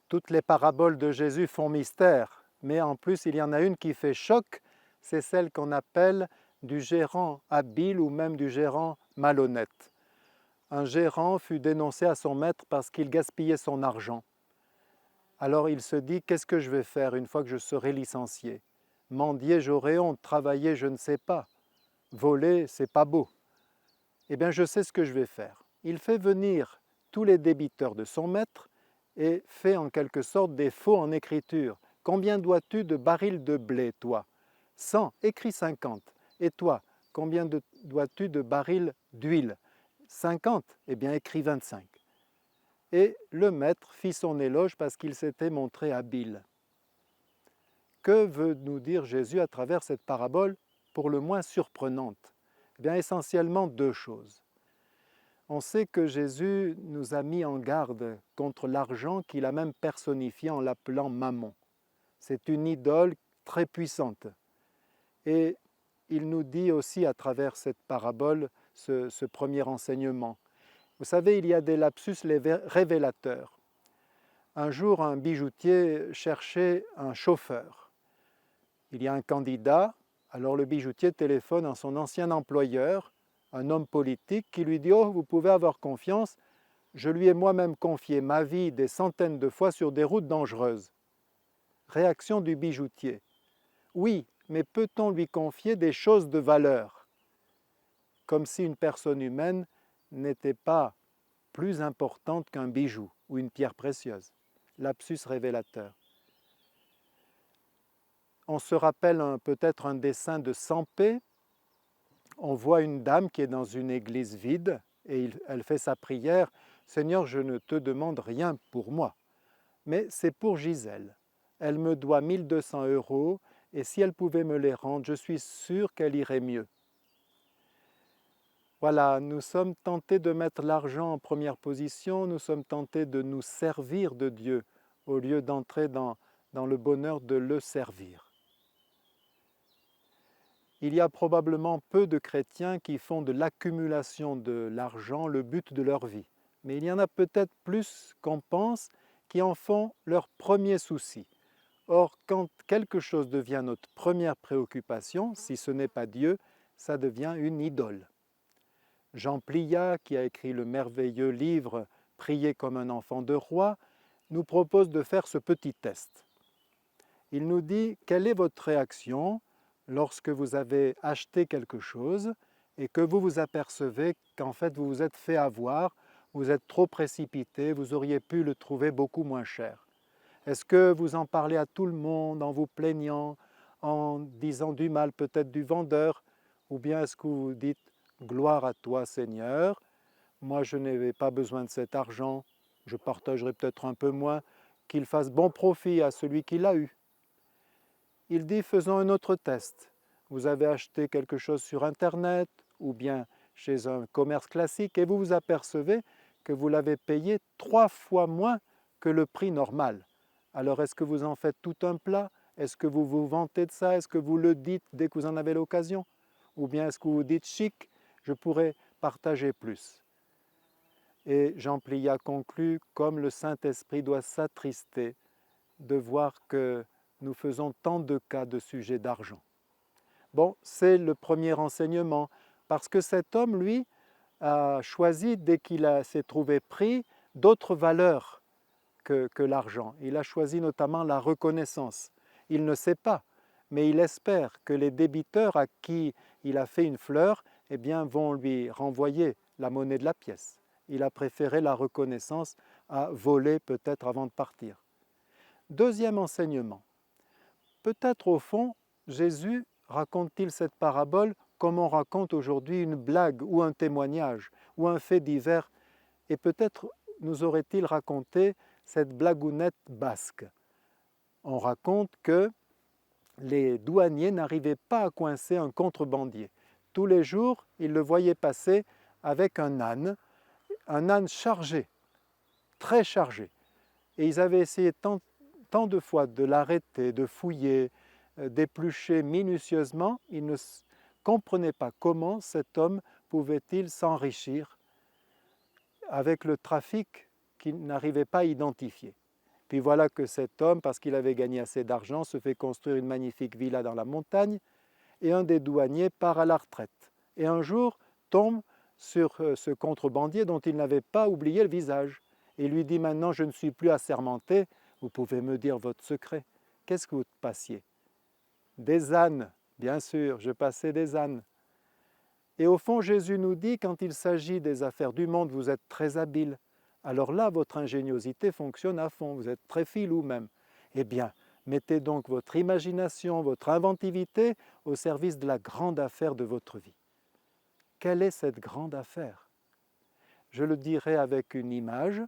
Toutes les paraboles de Jésus font mystère, mais en plus il y en a une qui fait choc, c'est celle qu'on appelle du gérant habile ou même du gérant malhonnête. Un gérant fut dénoncé à son maître parce qu'il gaspillait son argent. Alors il se dit, qu'est-ce que je vais faire une fois que je serai licencié? Mendier, j'aurai honte, travailler, je ne sais pas. Voler, c'est pas beau. Eh bien, je sais ce que je vais faire. Il fait venir tous les débiteurs de son maître et fait en quelque sorte des faux en écriture. Combien dois-tu de barils de blé, toi? 100, écris 50. Et toi, combien dois-tu de barils d'huile? 50, eh bien écris 25. Et le maître fit son éloge parce qu'il s'était montré habile. Que veut nous dire Jésus à travers cette parabole pour le moins surprenante? Eh bien essentiellement deux choses. On sait que Jésus nous a mis en garde contre l'argent qu'il a même personnifié en l'appelant Mammon. C'est une idole très puissante. Et il nous dit aussi à travers cette parabole ce premier enseignement. Vous savez, il y a des lapsus révélateurs. Un jour, un bijoutier cherchait un chauffeur. Il y a un candidat, alors le bijoutier téléphone à son ancien employeur, un homme politique, qui lui dit « Oh, vous pouvez avoir confiance, je lui ai moi-même confié ma vie des centaines de fois sur des routes dangereuses. » Réaction du bijoutier. « Oui, mais peut-on lui confier des choses de valeur ?» Comme si une personne humaine n'était pas plus importante qu'un bijou ou une pierre précieuse. Lapsus révélateur. On se rappelle peut-être un dessin de Sampé. On voit une dame qui est dans une église vide et elle fait sa prière. « Seigneur, je ne te demande rien pour moi, mais c'est pour Gisèle. Elle me doit 1200 € et si elle pouvait me les rendre, je suis sûr qu'elle irait mieux. » Voilà, nous sommes tentés de mettre l'argent en première position, nous sommes tentés de nous servir de Dieu au lieu d'entrer dans le bonheur de le servir. Il y a probablement peu de chrétiens qui font de l'accumulation de l'argent le but de leur vie. Mais il y en a peut-être plus qu'on pense qui en font leur premier souci. Or, quand quelque chose devient notre première préoccupation, si ce n'est pas Dieu, ça devient une idole. Jean Pliat, qui a écrit le merveilleux livre « Prier comme un enfant de roi », nous propose de faire ce petit test. Il nous dit « Quelle est votre réaction lorsque vous avez acheté quelque chose et que vous vous apercevez qu'en fait vous vous êtes fait avoir, vous êtes trop précipité, vous auriez pu le trouver beaucoup moins cher. Est-ce que vous en parlez à tout le monde en vous plaignant, en disant du mal peut-être du vendeur, ou bien est-ce que vous dites « Gloire à toi Seigneur, moi je n'avais pas besoin de cet argent, je partagerai peut-être un peu moins, qu'il fasse bon profit à celui qui l'a eu. » Il dit, faisons un autre test. Vous avez acheté quelque chose sur Internet ou bien chez un commerce classique et vous vous apercevez que vous l'avez payé 3 fois moins que le prix normal. Alors est-ce que vous en faites tout un plat? Est-ce que vous vous vantez de ça? Est-ce que vous le dites dès que vous en avez l'occasion? Ou bien est-ce que vous dites chic, je pourrais partager plus? Et Jean Pliat conclut, comme le Saint-Esprit doit s'attrister de voir que nous faisons tant de cas de sujets d'argent. Bon, c'est le premier enseignement, parce que cet homme, lui, a choisi, dès qu'il s'est trouvé pris, d'autres valeurs que l'argent. Il a choisi notamment la reconnaissance. Il ne sait pas, mais il espère que les débiteurs à qui il a fait une fleur, eh bien, vont lui renvoyer la monnaie de la pièce. Il a préféré la reconnaissance à voler peut-être avant de partir. Deuxième enseignement. Peut-être au fond, Jésus raconte-t-il cette parabole comme on raconte aujourd'hui une blague ou un témoignage ou un fait divers, et peut-être nous aurait-il raconté cette blagounette basque. On raconte que les douaniers n'arrivaient pas à coincer un contrebandier. Tous les jours, ils le voyaient passer avec un âne chargé, très chargé. Et ils avaient essayé tant de fois de l'arrêter, de fouiller, d'éplucher minutieusement, ils ne comprenaient pas comment cet homme pouvait-il s'enrichir avec le trafic qu'ils n'arrivaient pas à identifier. Puis voilà que cet homme, parce qu'il avait gagné assez d'argent, se fait construire une magnifique villa dans la montagne, et un des douaniers part à la retraite. Et un jour tombe sur ce contrebandier dont il n'avait pas oublié le visage, et lui dit: maintenant je ne suis plus assermenté, vous pouvez me dire votre secret. Qu'est-ce que vous passiez? Des ânes, bien sûr, je passais des ânes. Et au fond, Jésus nous dit, quand il s'agit des affaires du monde, vous êtes très habile. Alors là, votre ingéniosité fonctionne à fond, vous êtes très filou même. Eh bien, mettez donc votre imagination, votre inventivité au service de la grande affaire de votre vie. Quelle est cette grande affaire? Je le dirai avec une image.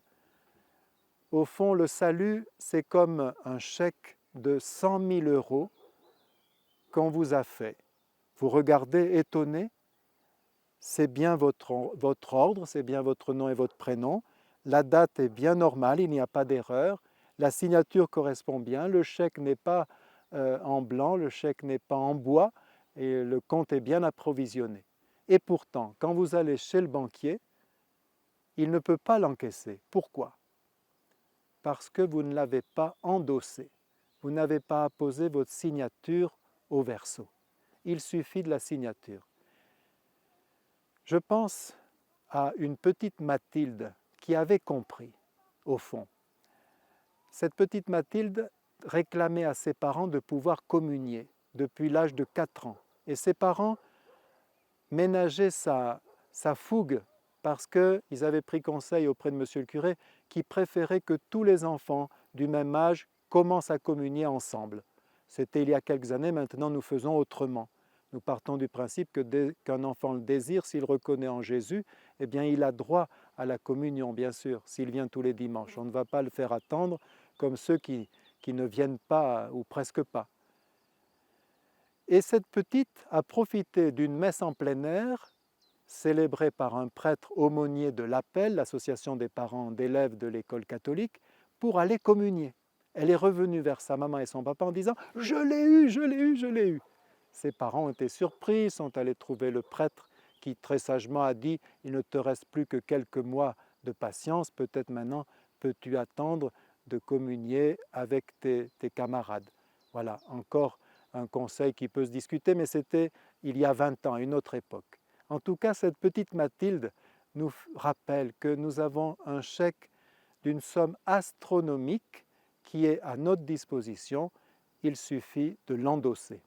Au fond, le salut, c'est comme un chèque de 100 000 € qu'on vous a fait. Vous regardez étonné, c'est bien votre ordre, c'est bien votre nom et votre prénom, la date est bien normale, il n'y a pas d'erreur, la signature correspond bien, le chèque n'est pas en blanc, le chèque n'est pas en bois, et le compte est bien approvisionné. Et pourtant, quand vous allez chez le banquier, il ne peut pas l'encaisser. Pourquoi? Parce que vous ne l'avez pas endossé. Vous n'avez pas apposé votre signature au verso. Il suffit de la signature. Je pense à une petite Mathilde qui avait compris, au fond. Cette petite Mathilde réclamait à ses parents de pouvoir communier depuis l'âge de 4 ans. Et ses parents ménageaient sa fougue parce qu'ils avaient pris conseil auprès de monsieur le curé qui préférait que tous les enfants du même âge commencent à communier ensemble. C'était il y a quelques années, maintenant nous faisons autrement. Nous partons du principe que dès qu'un enfant le désire, s'il reconnaît en Jésus, eh bien il a droit à la communion, bien sûr, s'il vient tous les dimanches. On ne va pas le faire attendre comme ceux qui ne viennent pas ou presque pas. Et cette petite a profité d'une messe en plein air, célébrée par un prêtre aumônier de l'Appel, l'association des parents d'élèves de l'école catholique, pour aller communier. Elle est revenue vers sa maman et son papa en disant « Je l'ai eu, je l'ai eu, je l'ai eu ». Ses parents ont été surpris, sont allés trouver le prêtre qui très sagement a dit « Il ne te reste plus que quelques mois de patience, peut-être maintenant peux-tu attendre de communier avec tes camarades ». Voilà, encore un conseil qui peut se discuter, mais c'était il y a 20 ans, à une autre époque. En tout cas, cette petite Mathilde nous rappelle que nous avons un chèque d'une somme astronomique qui est à notre disposition. Il suffit de l'endosser.